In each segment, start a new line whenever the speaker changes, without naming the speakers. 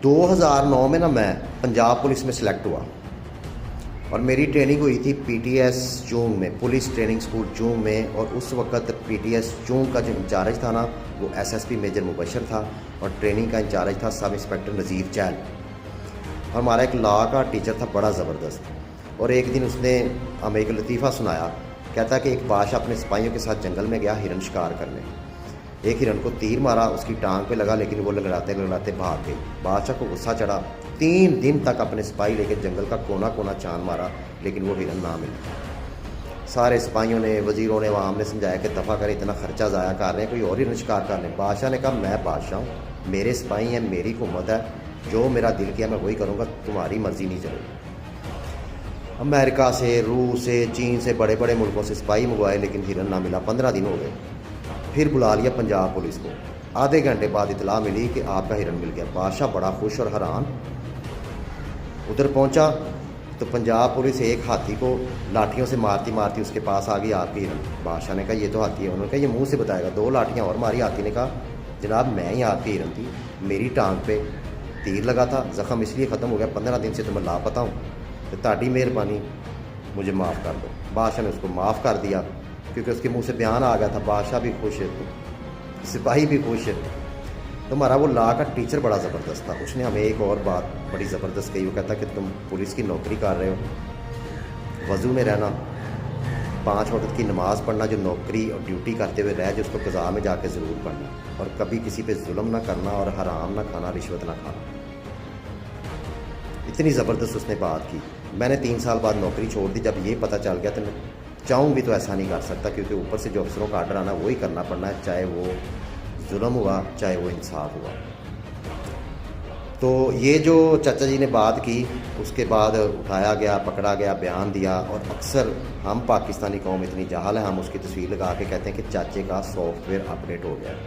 2009 में ना मैं पंजाब पुलिस में सिलेक्ट हुआ और मेरी ट्रेनिंग हुई थी पीटीएस चूंग में, पुलिस ट्रेनिंग स्कूल चूंग में। और उस वक्त पीटीएस चूंग का जो इंचार्ज था ना वो एसएसपी मेजर मुबशर था और ट्रेनिंग का इंचार्ज था सब इंस्पेक्टर नज़ीर चैल। और हमारा एक लॉ का टीचर था बड़ा ज़बरदस्त। और एक दिन उसने हमें एक लतीफ़ा सुनाया, कहता कि एक बादशाह अपने सिपाहियों के साथ जंगल में गया हिरन शिकार करने। एक हिरन को तीर मारा, उसकी टांग पे लगा, लेकिन वो लड़ाते लड़ाते भाग गई। बादशाह को गुस्सा चढ़ा, 3 दिन तक अपने सिपाही लेकर जंगल का कोना कोना छान मारा, लेकिन वो हिरन ना मिला। सारे सिपाहियों ने, वजीरों ने, आवाम ने समझाया कि दफ़ा करें, इतना खर्चा ज़ाया कर रहे हैं, कोई और हिरन शिकार कर लें। बादशाह ने कहा मैं बादशाह हूँ, मेरे सिपाही हैं, मेरी हुकूमत है, जो मेरा दिल किया मैं वही करूँगा, तुम्हारी मर्ज़ी नहीं चलेगी। अमेरिका से, रूस से, चीन से, बड़े बड़े मुल्कों से सिपाही मंगवाए, लेकिन हिरन ना मिला। 15 दिन हो गए। फिर बुला लिया पंजाब पुलिस को। आधे घंटे बाद इतला मिली कि आपका हिरन मिल गया। बादशाह बड़ा खुश और हैरान। उधर पहुंचा तो पंजाब पुलिस एक हाथी को लाठियों से मारती मारती उसके पास आ गई, आपकी हिरन। बादशाह ने कहा ये तो हाथी है। उन्होंने कहा ये मुंह से बताएगा। 2 लाठियां और मारी। हाथी ने कहा जनाब मैं ही आपकी हिरन थी, मेरी टांग पे तीर लगा था, ज़ख़म इसलिए ख़त्म हो गया, 15 दिन से तो मैं लापता हूँ, तो ताड़ी मेहरबानी मुझे माफ़ कर दो। बादशाह ने उसको माफ़ कर दिया क्योंकि उसके मुंह से बयान आ गया था। बादशाह भी खुश है, सिपाही भी खुश है। तो हमारा वो लॉ का टीचर बड़ा ज़बरदस्त था। उसने हमें एक और बात बड़ी ज़बरदस्त कही। वो कहता कि तुम पुलिस की नौकरी कर रहे हो, वज़ू में रहना, 5 वक्त की नमाज़ पढ़ना, जो नौकरी और ड्यूटी करते हुए रह जो उसको कज़ा में जाके ज़रूर पढ़ना, और कभी किसी पे जुल्म ना करना और हराम ना खाना, रिश्वत ना खाना। इतनी ज़बरदस्त उसने बात की। मैंने 3 साल बाद नौकरी छोड़ दी। जब ये पता चल गया तो मैं चाहूँ भी तो ऐसा नहीं कर सकता, क्योंकि ऊपर से जो अफसरों का आर्डर आना वही करना पड़ना है, चाहे वो जुल्म हुआ चाहे वो इंसाफ हुआ। तो ये जो चाचा जी ने बात की, उसके बाद उठाया गया, पकड़ा गया, बयान दिया। और अक्सर हम पाकिस्तानी कौम इतनी जाहल है, हम उसकी तस्वीर लगा के कहते हैं कि चाचे का सॉफ्टवेयर अपडेट हो गया।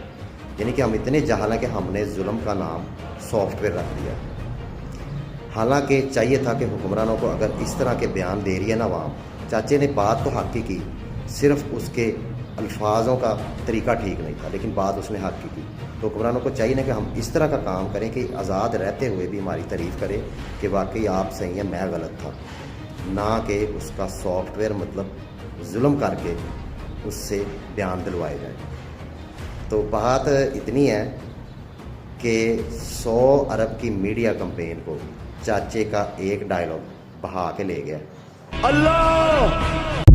यानी कि हम इतने जाहल हैं कि हमने जुल्म का नाम सॉफ्टवेयर रख दिया। हालांकि चाहिए था कि हुक्मरानों को अगर इस तरह के बयान दे रही है ना आवाम, चाचे ने बात तो हक की, सिर्फ उसके अल्फाजों का तरीका ठीक नहीं था, लेकिन बात उसने हक की। तो हुक्मरानों को चाहिए ना कि हम इस तरह का काम करें कि आज़ाद रहते हुए भी हमारी तारीफ़ करें कि वाकई आप सही हैं, मैं गलत था, ना कि उसका सॉफ्टवेयर मतलब जुल्म करके उससे बयान दिलवाए जाए। तो बात इतनी है कि 100 अरब की मीडिया कैंपेन को चाचे का एक डायलॉग बहा के ले गया।
अल्लाह